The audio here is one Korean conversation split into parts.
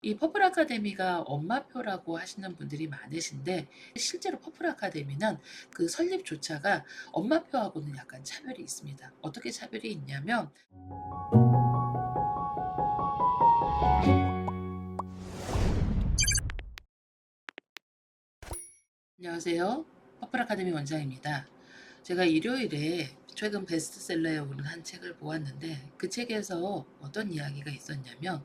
이 퍼플 아카데미가 엄마표라고 하시는 분들이 많으신데, 실제로 퍼플 아카데미는 그 설립조차가 엄마표하고는 약간 차별이 있습니다. 어떻게 차별이 있냐면, 안녕하세요. 퍼플 아카데미 원장입니다. 제가 일요일에 최근 베스트셀러에 오른 한 책을 보았는데, 그 책에서 어떤 이야기가 있었냐면,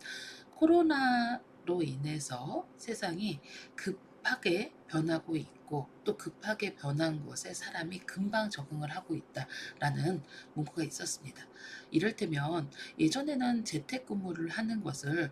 코로나로 인해서 세상이 급하게 변하고 있고, 또 급하게 변한 것에 사람이 금방 적응을 하고 있다라는 문구가 있었습니다. 이를테면 예전에는 재택근무를 하는 것을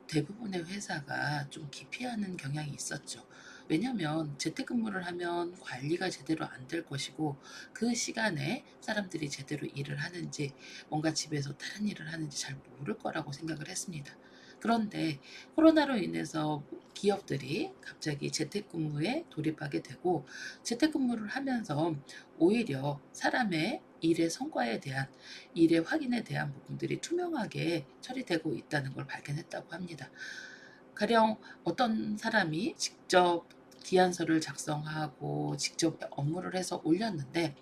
대부분의 회사가 좀 기피하는 경향이 있었죠. 왜냐하면 재택근무를 하면 관리가 제대로 안 될 것이고, 그 시간에 사람들이 제대로 일을 하는지, 뭔가 집에서 다른 일을 하는지 잘 모를 거라고 생각을 했습니다. 그런데 코로나로 인해서 기업들이 갑자기 재택근무에 돌입하게 되고, 재택근무를 하면서 오히려 사람의 일의 성과에 대한, 일의 확인에 대한 부분들이 투명하게 처리되고 있다는 걸 발견했다고 합니다. 가령 어떤 사람이 직접 기한서를 작성하고 직접 업무를 해서 올렸는데,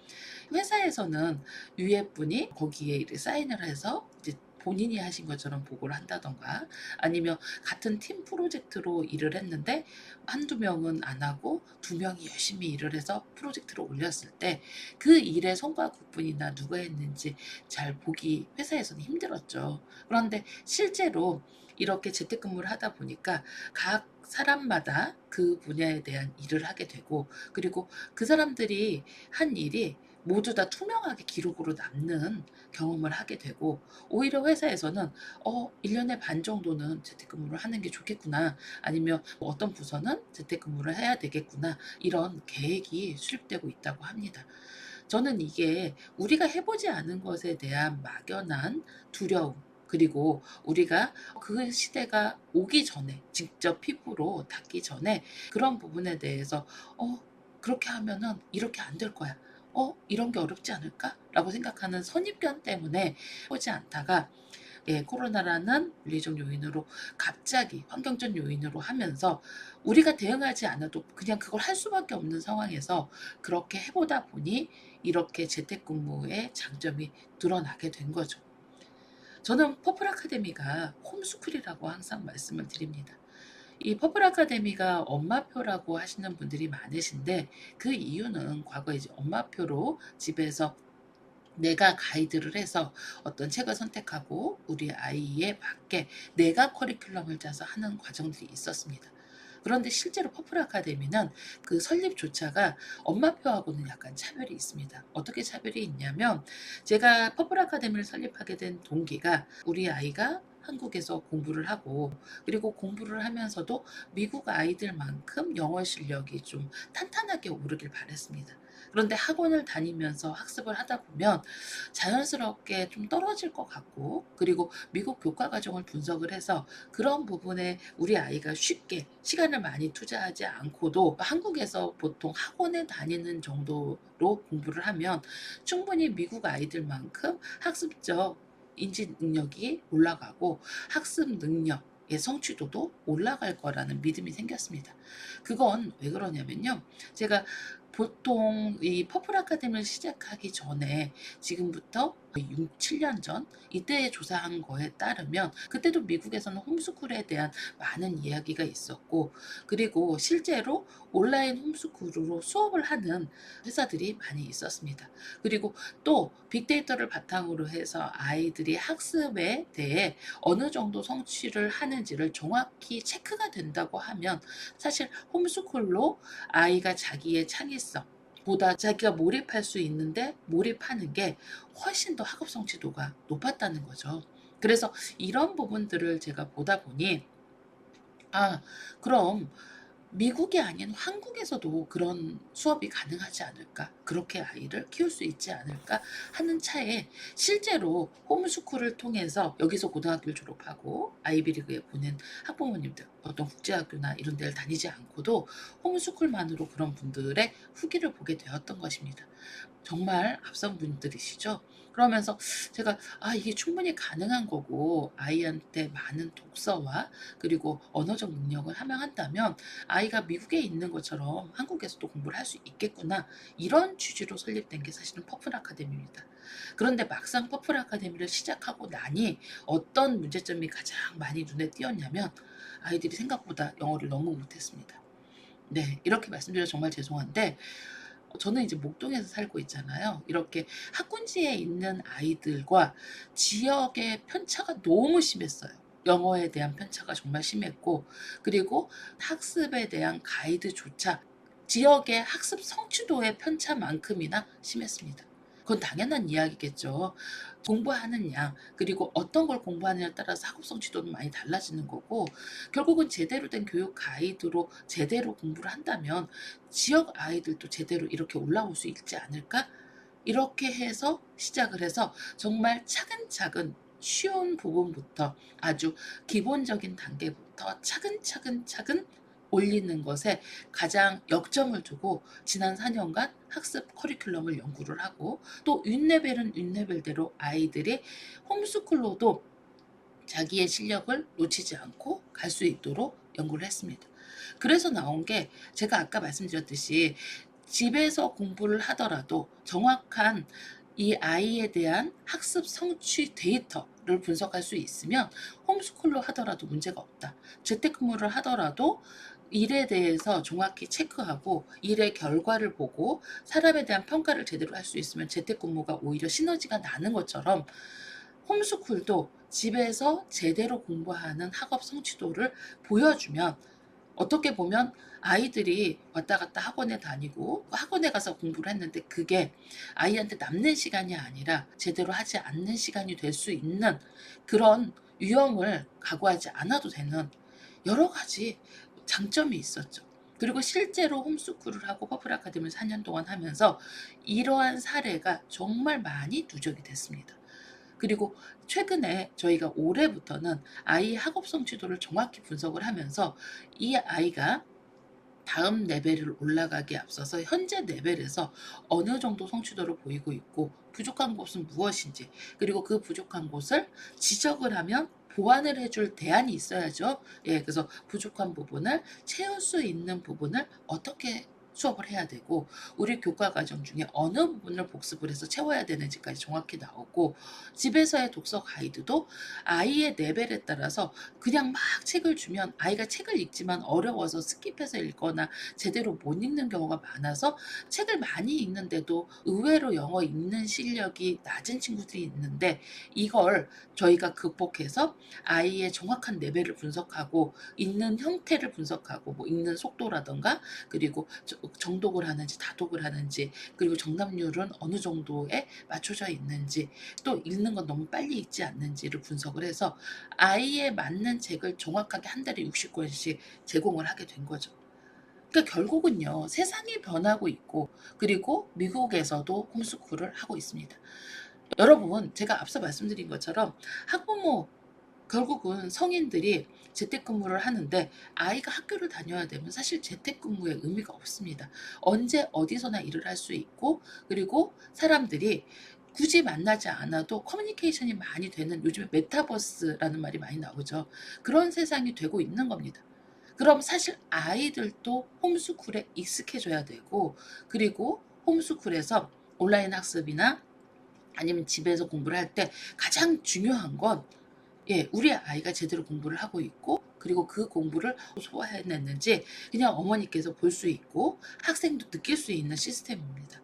회사에서는 위에 분이 거기에 이렇게 사인을 해서 이제 본인이 하신 것처럼 보고를 한다던가, 아니면 같은 팀 프로젝트로 일을 했는데 한두 명은 안 하고 두 명이 열심히 일을 해서 프로젝트를 올렸을 때 그 일의 성과 구분이나 누가 했는지 잘 보기 회사에서는 힘들었죠. 그런데 실제로 이렇게 재택근무를 하다 보니까 각 사람마다 그 분야에 대한 일을 하게 되고, 그리고 그 사람들이 한 일이 모두 다 투명하게 기록으로 남는 경험을 하게 되고, 오히려 회사에서는 1년에 반 정도는 재택근무를 하는 게 좋겠구나, 아니면 뭐 어떤 부서는 재택근무를 해야 되겠구나, 이런 계획이 수립되고 있다고 합니다. 저는 이게 우리가 해보지 않은 것에 대한 막연한 두려움, 그리고 우리가 그 시대가 오기 전에, 직접 피부로 닿기 전에 그런 부분에 대해서 그렇게 하면은 이렇게 안 될 거야. 이런 게 어렵지 않을까? 라고 생각하는 선입견 때문에 보지 않다가, 코로나라는 물리적 요인으로 갑자기 환경적 요인으로 하면서 우리가 대응하지 않아도 그냥 그걸 할 수밖에 없는 상황에서 그렇게 해보다 보니 이렇게 재택근무의 장점이 드러나게 된 거죠. 저는 퍼플 아카데미가 홈스쿨이라고 항상 말씀을 드립니다. 이 퍼플 아카데미가 엄마표라고 하시는 분들이 많으신데, 그 이유는 과거에 이제 엄마표로 집에서 내가 가이드를 해서 어떤 책을 선택하고 우리 아이에 맞게 내가 커리큘럼을 짜서 하는 과정들이 있었습니다. 그런데 실제로 퍼플 아카데미는 그 설립조차가 엄마표하고는 약간 차별이 있습니다. 어떻게 차별이 있냐면, 제가 퍼플 아카데미를 설립하게 된 동기가 우리 아이가 한국에서 공부를 하고, 그리고 공부를 하면서도 미국 아이들만큼 영어 실력이 좀 탄탄하게 오르길 바랬습니다. 그런데 학원을 다니면서 학습을 하다 보면 자연스럽게 좀 떨어질 것 같고, 그리고 미국 교과 과정을 분석을 해서 그런 부분에 우리 아이가 쉽게 시간을 많이 투자하지 않고도 한국에서 보통 학원에 다니는 정도로 공부를 하면 충분히 미국 아이들만큼 학습적 인지 능력이 올라가고 학습 능력의 성취도도 올라갈 거라는 믿음이 생겼습니다. 그건 왜 그러냐면요. 제가 보통 이 퍼플 아카데미를 시작하기 전에, 지금부터 6, 7년 전 이때 조사한 거에 따르면 그때도 미국에서는 홈스쿨에 대한 많은 이야기가 있었고, 그리고 실제로 온라인 홈스쿨로 수업을 하는 회사들이 많이 있었습니다. 그리고 또 빅데이터를 바탕으로 해서 아이들이 학습에 대해 어느 정도 성취를 하는지를 정확히 체크가 된다고 하면, 사실 홈스쿨로 아이가 자기의 창의성 보다 자기가 몰입할 수 있는데 몰입하는 게 훨씬 더 학업 성취도가 높았다는 거죠. 그래서 이런 부분들을 제가 보다 보니, 아, 그럼 미국이 아닌 한국에서도 그런 수업이 가능하지 않을까? 그렇게 아이를 키울 수 있지 않을까? 하는 차에, 실제로 홈스쿨을 통해서 여기서 고등학교를 졸업하고 아이비리그에 보낸 학부모님들, 어떤 국제학교나 이런 데를 다니지 않고도 홈스쿨만으로 그런 분들의 후기를 보게 되었던 것입니다. 정말 앞선 분들이시죠. 그러면서 제가 이게 충분히 가능한 거고 아이한테 많은 독서와 그리고 언어적 능력을 함양한다면 아이가 미국에 있는 것처럼 한국에서도 공부를 할 수 있겠구나, 이런 취지로 설립된 게 사실은 퍼플 아카데미입니다. 그런데 막상 퍼플 아카데미를 시작하고 나니 어떤 문제점이 가장 많이 눈에 띄었냐면 아이들이 생각보다 영어를 너무 못했습니다. 네, 이렇게 말씀드려서 정말 죄송한데 저는 이제 목동에서 살고 있잖아요. 이렇게 학군지에 있는 아이들과 지역의 편차가 너무 심했어요. 영어에 대한 편차가 정말 심했고, 그리고 학습에 대한 가이드조차 지역의 학습 성취도의 편차만큼이나 심했습니다. 그건 당연한 이야기겠죠. 공부하는 양, 그리고 어떤 걸 공부하느냐에 따라서 학업 성취도는 많이 달라지는 거고, 결국은 제대로 된 교육 가이드로 제대로 공부를 한다면 지역 아이들도 제대로 이렇게 올라올 수 있지 않을까? 이렇게 해서 시작을 해서 정말 차근차근 쉬운 부분부터 아주 기본적인 단계부터 차근차근 올리는 것에 가장 역점을 두고 지난 4년간 학습 커리큘럼을 연구를 하고, 또 윗레벨은 윗레벨대로 아이들이 홈스쿨로도 자기의 실력을 놓치지 않고 갈 수 있도록 연구를 했습니다. 그래서 나온 게 제가 아까 말씀드렸듯이 집에서 공부를 하더라도 정확한 이 아이에 대한 학습 성취 데이터를 분석할 수 있으면 홈스쿨로 하더라도 문제가 없다. 재택근무를 하더라도 일에 대해서 정확히 체크하고 일의 결과를 보고 사람에 대한 평가를 제대로 할 수 있으면 재택근무가 오히려 시너지가 나는 것처럼 홈스쿨도 집에서 제대로 공부하는 학업 성취도를 보여주면, 어떻게 보면 아이들이 왔다 갔다 학원에 다니고 학원에 가서 공부를 했는데 그게 아이한테 남는 시간이 아니라 제대로 하지 않는 시간이 될 수 있는 그런 위험을 각오하지 않아도 되는 여러 가지 장점이 있었죠. 그리고 실제로 홈스쿨을 하고 퍼플 아카데미를 4년 동안 하면서 이러한 사례가 정말 많이 누적이 됐습니다. 그리고 최근에 저희가 올해부터는 아이 학업 성취도를 정확히 분석을 하면서 이 아이가 다음 레벨을 올라가기에 앞서서 현재 레벨에서 어느 정도 성취도를 보이고 있고 부족한 곳은 무엇인지, 그리고 그 부족한 곳을 지적을 하면 보완을 해줄 대안이 있어야죠. 예, 그래서 부족한 부분을 채울 수 있는 부분을 어떻게 수업을 해야 되고 우리 교과 과정 중에 어느 부분을 복습을 해서 채워야 되는지까지 정확히 나오고, 집에서의 독서 가이드도 아이의 레벨에 따라서 그냥 막 책을 주면 아이가 책을 읽지만 어려워서 스킵해서 읽거나 제대로 못 읽는 경우가 많아서 책을 많이 읽는데도 의외로 영어 읽는 실력이 낮은 친구들이 있는데, 이걸 저희가 극복해서 아이의 정확한 레벨을 분석하고 읽는 형태를 분석하고 뭐 읽는 속도라던가 그리고 정독을 하는지 다독을 하는지 그리고 정답률은 어느 정도에 맞춰져 있는지 또 읽는 건 너무 빨리 읽지 않는지를 분석을 해서 아이에 맞는 책을 정확하게 한 달에 60권씩 제공을 하게 된 거죠. 그러니까 결국은요, 세상이 변하고 있고 그리고 미국에서도 홈스쿨을 하고 있습니다. 여러분, 제가 앞서 말씀드린 것처럼 학부모, 결국은 성인들이 재택근무를 하는데 아이가 학교를 다녀야 되면 사실 재택근무의 의미가 없습니다. 언제 어디서나 일을 할 수 있고 그리고 사람들이 굳이 만나지 않아도 커뮤니케이션이 많이 되는, 요즘에 메타버스라는 말이 많이 나오죠. 그런 세상이 되고 있는 겁니다. 그럼 사실 아이들도 홈스쿨에 익숙해져야 되고, 그리고 홈스쿨에서 온라인 학습이나 아니면 집에서 공부를 할 때 가장 중요한 건, 예, 우리 아이가 제대로 공부를 하고 있고 그리고 그 공부를 소화해냈는지 그냥 어머니께서 볼 수 있고 학생도 느낄 수 있는 시스템입니다.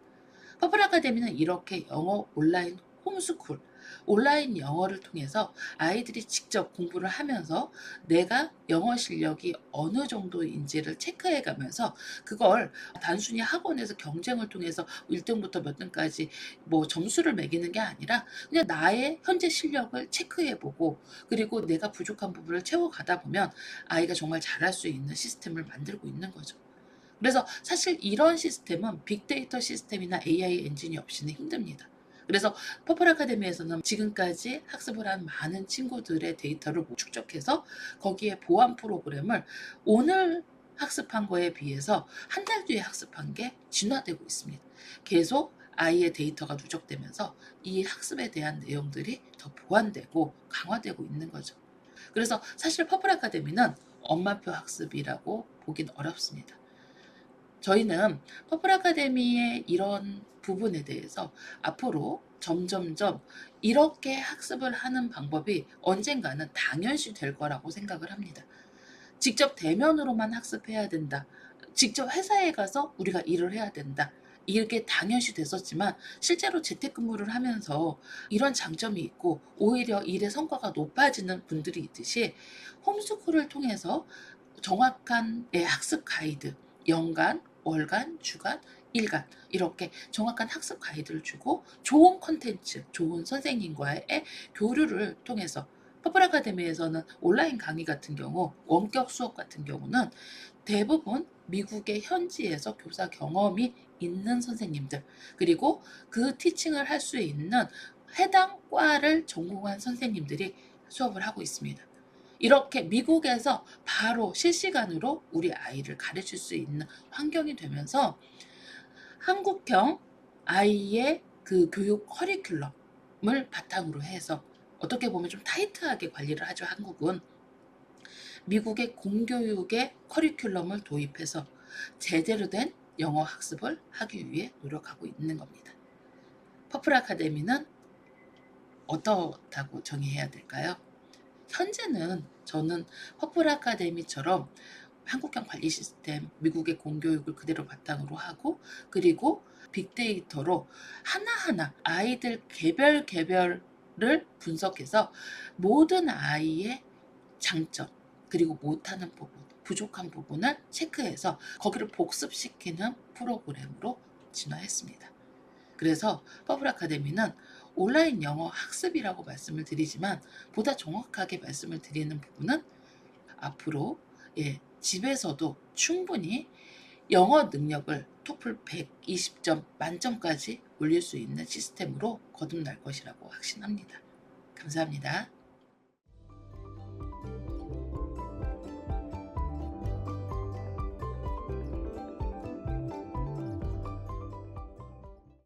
퍼플 아카데미는 이렇게 영어 온라인 홈스쿨, 온라인 영어를 통해서 아이들이 직접 공부를 하면서 내가 영어 실력이 어느 정도인지를 체크해 가면서 그걸 단순히 학원에서 경쟁을 통해서 1등부터 몇 등까지 뭐 점수를 매기는 게 아니라 그냥 나의 현재 실력을 체크해 보고 그리고 내가 부족한 부분을 채워가다 보면 아이가 정말 잘할 수 있는 시스템을 만들고 있는 거죠. 그래서 사실 이런 시스템은 빅데이터 시스템이나 AI 엔진이 없이는 힘듭니다. 그래서 퍼플 아카데미에서는 지금까지 학습을 한 많은 친구들의 데이터를 축적해서 거기에 보안 프로그램을 오늘 학습한 거에 비해서 한 달 뒤에 학습한 게 진화되고 있습니다. 계속 아이의 데이터가 누적되면서 이 학습에 대한 내용들이 더 보완되고 강화되고 있는 거죠. 그래서 사실 퍼플 아카데미는 엄마표 학습이라고 보긴 어렵습니다. 저희는 퍼플 아카데미의 이런 부분에 대해서 앞으로 점점점 이렇게 학습을 하는 방법이 언젠가는 당연시 될 거라고 생각을 합니다. 직접 대면으로만 학습해야 된다. 직접 회사에 가서 우리가 일을 해야 된다. 이게 당연시 됐었지만 실제로 재택근무를 하면서 이런 장점이 있고 오히려 일의 성과가 높아지는 분들이 있듯이 홈스쿨을 통해서 정확한 학습 가이드, 연간, 월간, 주간, 일간 이렇게 정확한 학습 가이드를 주고 좋은 콘텐츠, 좋은 선생님과의 교류를 통해서 퍼플 아카데미에서는 온라인 강의 같은 경우, 원격 수업 같은 경우는 대부분 미국의 현지에서 교사 경험이 있는 선생님들, 그리고 그 티칭을 할 수 있는 해당 과를 전공한 선생님들이 수업을 하고 있습니다. 이렇게 미국에서 바로 실시간으로 우리 아이를 가르칠 수 있는 환경이 되면서 한국형 아이의 그 교육 커리큘럼을 바탕으로 해서 어떻게 보면 좀 타이트하게 관리를 하죠, 한국은. 미국의 공교육의 커리큘럼을 도입해서 제대로 된 영어 학습을 하기 위해 노력하고 있는 겁니다. 퍼플 아카데미는 어떻다고 정의해야 될까요? 현재는 저는 퍼플 아카데미처럼 한국형 관리 시스템, 미국의 공교육을 그대로 바탕으로 하고, 그리고 빅데이터로 하나하나 아이들 개별을 분석해서 모든 아이의 장점, 그리고 못하는 부분, 부족한 부분을 체크해서 거기를 복습시키는 프로그램으로 진화했습니다. 그래서 퍼플 아카데미는 온라인 영어 학습이라고 말씀을 드리지만 보다 정확하게 말씀을 드리는 부분은 앞으로 집에서도 충분히 영어 능력을 토플 120점 만점까지 올릴 수 있는 시스템으로 거듭날 것이라고 확신합니다. 감사합니다.